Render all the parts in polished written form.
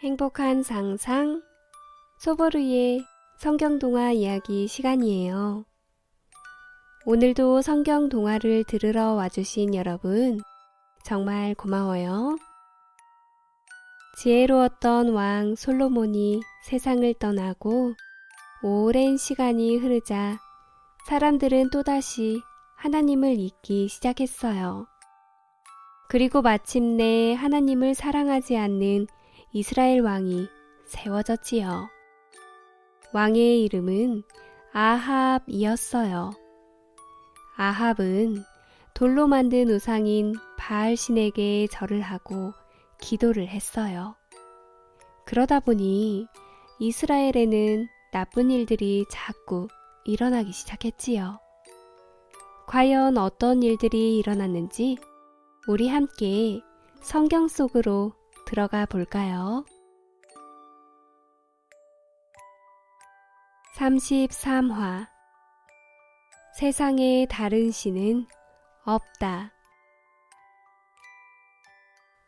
행복한 상상 소보루의 성경동화 이야기 시간이에요. 오늘도 성경동화를 들으러 와주신 여러분 정말 고마워요. 지혜로웠던 왕 솔로몬이 세상을 떠나고 오랜 시간이 흐르자 사람들은 또다시 하나님을 잊기 시작했어요. 그리고 마침내 하나님을 사랑하지 않는 이스라엘 왕이 세워졌지요. 왕의 이름은 아합이었어요. 아합은 돌로 만든 우상인 바알 신에게 절을 하고 기도를 했어요. 그러다 보니 이스라엘에는 나쁜 일들이 자꾸 일어나기 시작했지요. 과연 어떤 일들이 일어났는지 우리 함께 성경 속으로 들어가 볼까요? 33화 세상에 다른 신은 없다.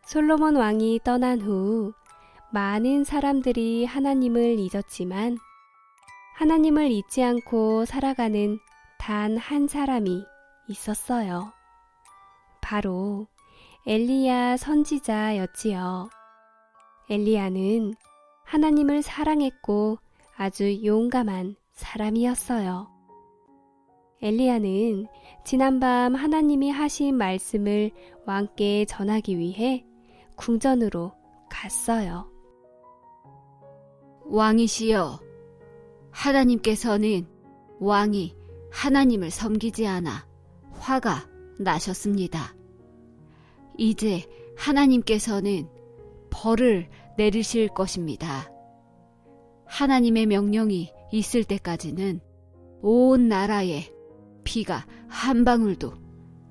솔로몬 왕이 떠난 후 많은 사람들이 하나님을 잊었지만 하나님을 잊지 않고 살아가는 단 한 사람이 있었어요. 바로 엘리야 선지자였지요. 엘리야는 하나님을 사랑했고 아주 용감한 사람이었어요. 엘리야는 지난밤 하나님이 하신 말씀을 왕께 전하기 위해 궁전으로 갔어요. 왕이시여, 하나님께서는 왕이 하나님을 섬기지 않아 화가 나셨습니다. 이제 하나님께서는 벌을 내리실 것입니다. 하나님의 명령이 있을 때까지는 온 나라에 비가 한 방울도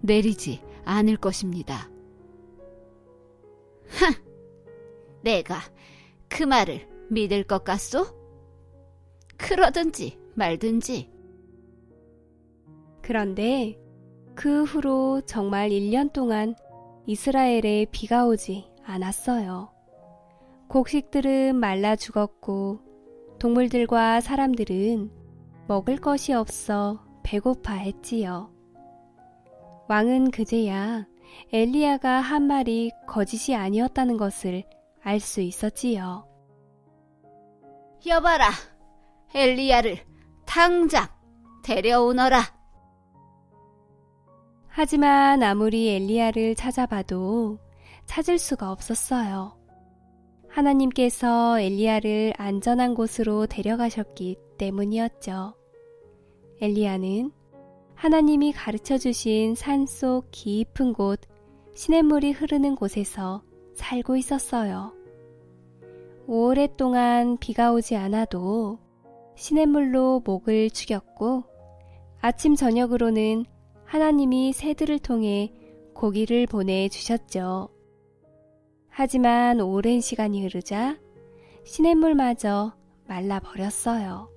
내리지 않을 것입니다. 내가 그 말을 믿을 것 같소? 그러든지 말든지. 그런데 그 후로 정말 1년 동안 이스라엘에 비가 오지 않았어요. 곡식들은 말라 죽었고 동물들과 사람들은 먹을 것이 없어 배고파했지요. 왕은 그제야 엘리야가 한 말이 거짓이 아니었다는 것을 알 수 있었지요. 여봐라, 엘리야를 당장 데려오너라. 하지만 아무리 엘리야를 찾아봐도 찾을 수가 없었어요. 하나님께서 엘리야를 안전한 곳으로 데려가셨기 때문이었죠. 엘리야는 하나님이 가르쳐 주신 산속 깊은 곳, 시냇물이 흐르는 곳에서 살고 있었어요. 오랫동안 비가 오지 않아도 시냇물로 목을 축였고 아침 저녁으로는 하나님이 새들을 통해 고기를 보내주셨죠. 하지만 오랜 시간이 흐르자 시냇물마저 말라버렸어요.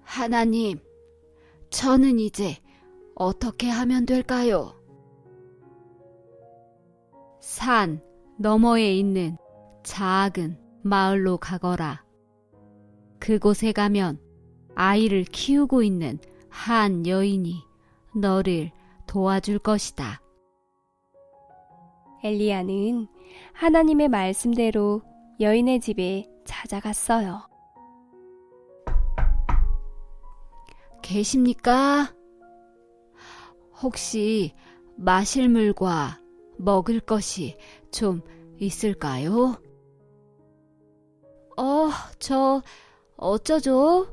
하나님, 저는 이제 어떻게 하면 될까요? 산 너머에 있는 작은 마을로 가거라. 그곳에 가면 아이를 키우고 있는 한 여인이 너를 도와줄 것이다. 엘리야는 하나님의 말씀대로 여인의 집에 찾아갔어요. 계십니까? 혹시 마실 물과 먹을 것이 좀 있을까요? 어쩌죠?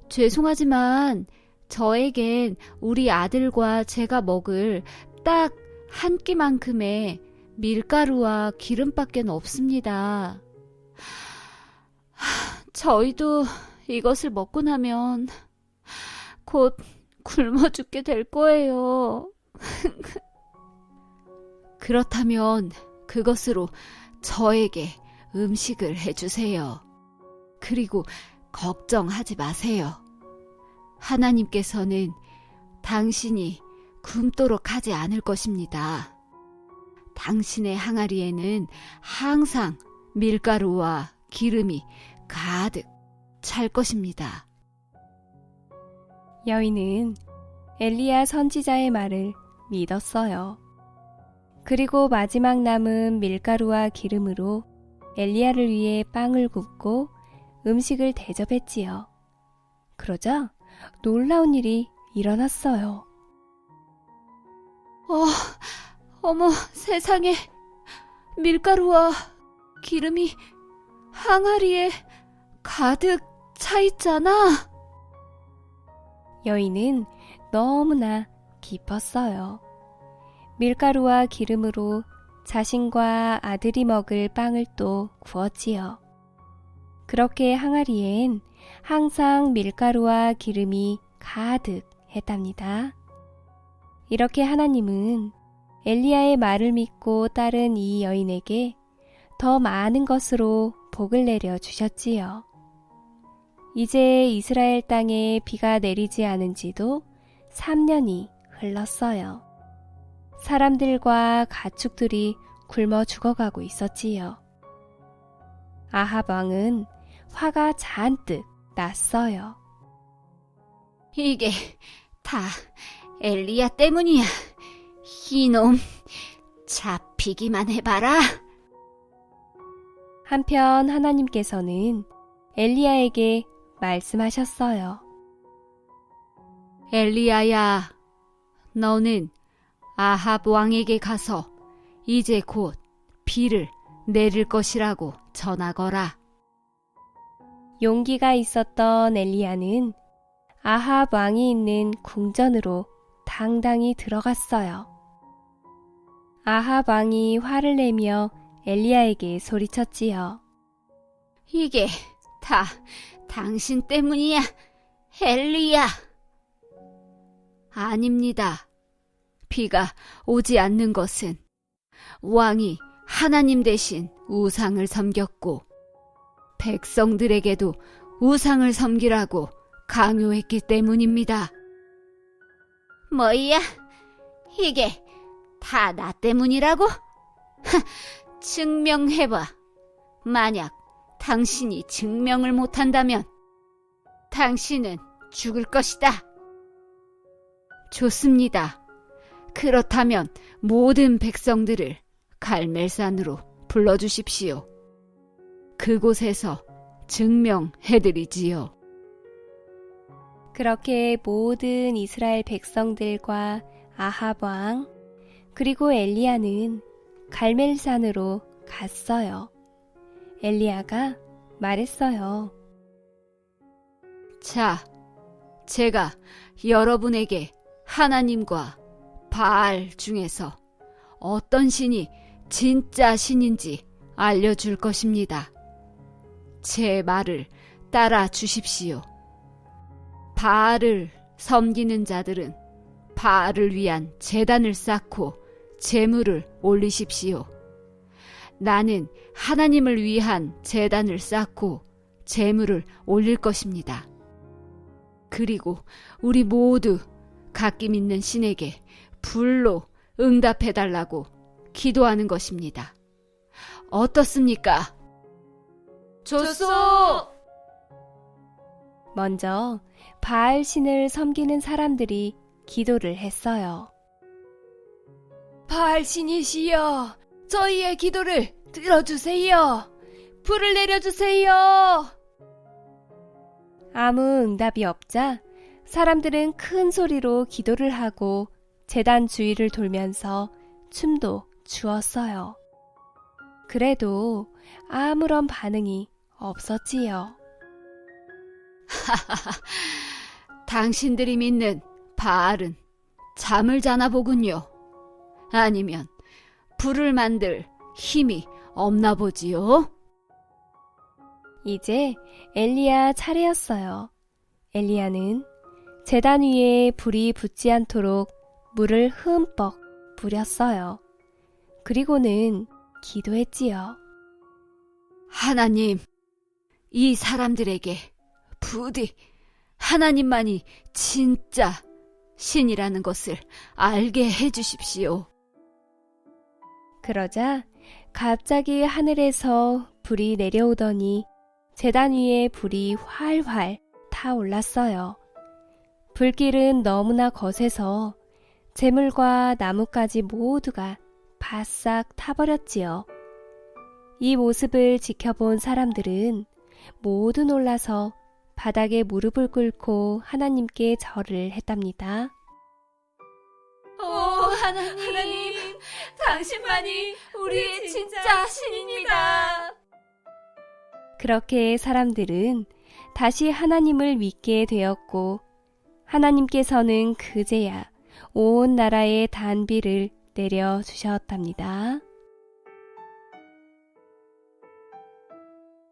죄송하지만 저에겐 우리 아들과 제가 먹을 딱 한 끼만큼의 밀가루와 기름밖에 없습니다. 저희도 이것을 먹고 나면 곧 굶어 죽게 될 거예요. 그렇다면 그것으로 저에게 음식을 해주세요. 그리고 걱정하지 마세요. 하나님께서는 당신이 굶도록 하지 않을 것입니다. 당신의 항아리에는 항상 밀가루와 기름이 가득 찰 것입니다. 여인은 엘리야 선지자의 말을 믿었어요. 그리고 마지막 남은 밀가루와 기름으로 엘리야를 위해 빵을 굽고 음식을 대접했지요. 그러자 놀라운 일이 일어났어요. 어머, 세상에. 밀가루와 기름이 항아리에 가득 차 있잖아. 여인은 너무나 기뻤어요. 밀가루와 기름으로 자신과 아들이 먹을 빵을 또 구웠지요. 그렇게 항아리엔 항상 밀가루와 기름이 가득했답니다. 이렇게 하나님은 엘리야의 말을 믿고 따른 이 여인에게 더 많은 것으로 복을 내려 주셨지요. 이제 이스라엘 땅에 비가 내리지 않은 지도 3년이 흘렀어요. 사람들과 가축들이 굶어 죽어가고 있었지요. 아합 왕은 화가 잔뜩 났어요. 이게 다 엘리야 때문이야. 이놈, 잡히기만 해봐라. 한편 하나님께서는 엘리야에게 말씀하셨어요. 엘리야야, 너는 아합 왕에게 가서 이제 곧 비를 내릴 것이라고 전하거라. 용기가 있었던 엘리야는 아합 왕이 있는 궁전으로 당당히 들어갔어요. 아합 왕이 화를 내며 엘리야에게 소리쳤지요. 이게 다 당신 때문이야, 엘리야. 아닙니다. 비가 오지 않는 것은 왕이 하나님 대신 우상을 섬겼고 백성들에게도 우상을 섬기라고 강요했기 때문입니다. 뭐야? 이게 다 나 때문이라고? 증명해봐. 만약 당신이 증명을 못한다면 당신은 죽을 것이다. 좋습니다. 그렇다면 모든 백성들을 갈멜산으로 불러주십시오. 그곳에서 증명해드리지요. 그렇게 모든 이스라엘 백성들과 아합 왕 그리고 엘리야는 갈멜산으로 갔어요. 엘리야가 말했어요. 자, 제가 여러분에게 하나님과 바알 중에서 어떤 신이 진짜 신인지 알려줄 것입니다. 제 말을 따라 주십시오. 바알을 섬기는 자들은 바알을 위한 제단을 쌓고 제물을 올리십시오. 나는 하나님을 위한 제단을 쌓고 제물을 올릴 것입니다. 그리고 우리 모두 각기 믿는 신에게 불로 응답해달라고 기도하는 것입니다. 어떻습니까? 좋소! 먼저 바알 신을 섬기는 사람들이 기도를 했어요. 바알 신이시여, 저희의 기도를 들어주세요. 불을 내려주세요. 아무 응답이 없자 사람들은 큰 소리로 기도를 하고 제단 주위를 돌면서 춤도 추었어요. 그래도 아무런 반응이 없었지요. 당신들이 믿는 바알은 잠을 자나 보군요. 아니면 불을 만들 힘이 없나 보지요? 이제 엘리야 차례였어요. 엘리야는 제단 위에 불이 붙지 않도록 물을 흠뻑 뿌렸어요. 그리고는 기도했지요. 하나님, 이 사람들에게 부디 하나님만이 진짜 신이라는 것을 알게 해주십시오. 그러자 갑자기 하늘에서 불이 내려오더니 제단 위에 불이 활활 타올랐어요. 불길은 너무나 거세서 재물과 나뭇가지 모두가 바싹 타버렸지요. 이 모습을 지켜본 사람들은 모두 놀라서 바닥에 무릎을 꿇고 하나님께 절을 했답니다. 오, 하나님, 당신만이 우리의 진짜 신입니다. 그렇게 사람들은 다시 하나님을 믿게 되었고 하나님께서는 그제야 온 나라에 단비를 내려주셨답니다.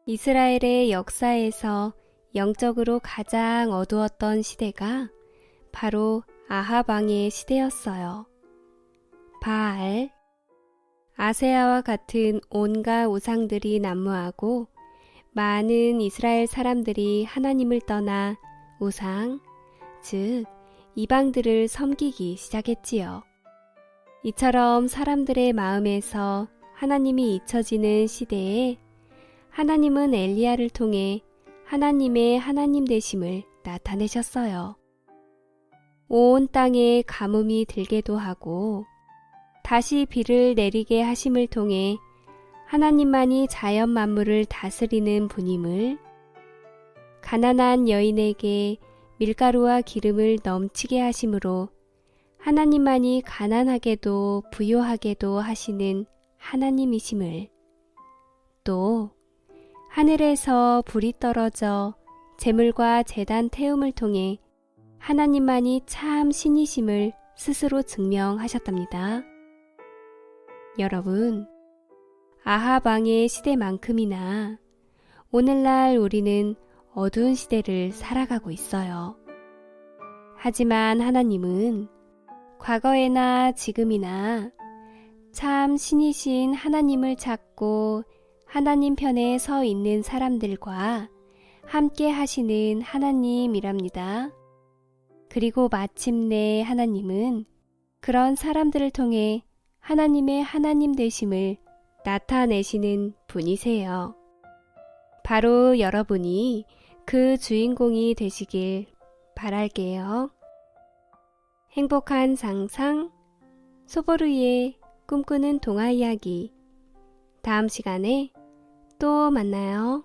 이스라엘의 역사에서 영적으로 가장 어두웠던 시대가 바로 아합 왕의 시대였어요. 바알, 아세아와 같은 온갖 우상들이 난무하고 많은 이스라엘 사람들이 하나님을 떠나 우상, 즉 이방들을 섬기기 시작했지요. 이처럼 사람들의 마음에서 하나님이 잊혀지는 시대에 하나님은 엘리야를 통해 하나님의 하나님 되심을 나타내셨어요. 온 땅에 가뭄이 들게도 하고 다시 비를 내리게 하심을 통해 하나님만이 자연 만물을 다스리는 분임을, 가난한 여인에게 밀가루와 기름을 넘치게 하심으로 하나님만이 가난하게도 부요하게도 하시는 하나님이심을, 또 하늘에서 불이 떨어져 제물과 제단 태움을 통해 하나님만이 참 신이심을 스스로 증명하셨답니다. 여러분, 아합 왕의 시대만큼이나 오늘날 우리는 어두운 시대를 살아가고 있어요. 하지만 하나님은 과거에나 지금이나 참 신이신 하나님을 찾고 하나님 편에 서 있는 사람들과 함께 하시는 하나님이랍니다. 그리고 마침내 하나님은 그런 사람들을 통해 하나님의 하나님 되심을 나타내시는 분이세요. 바로 여러분이 그 주인공이 되시길 바랄게요. 행복한 상상, 소보루의 꿈꾸는 동화 이야기. 다음 시간에 또 만나요.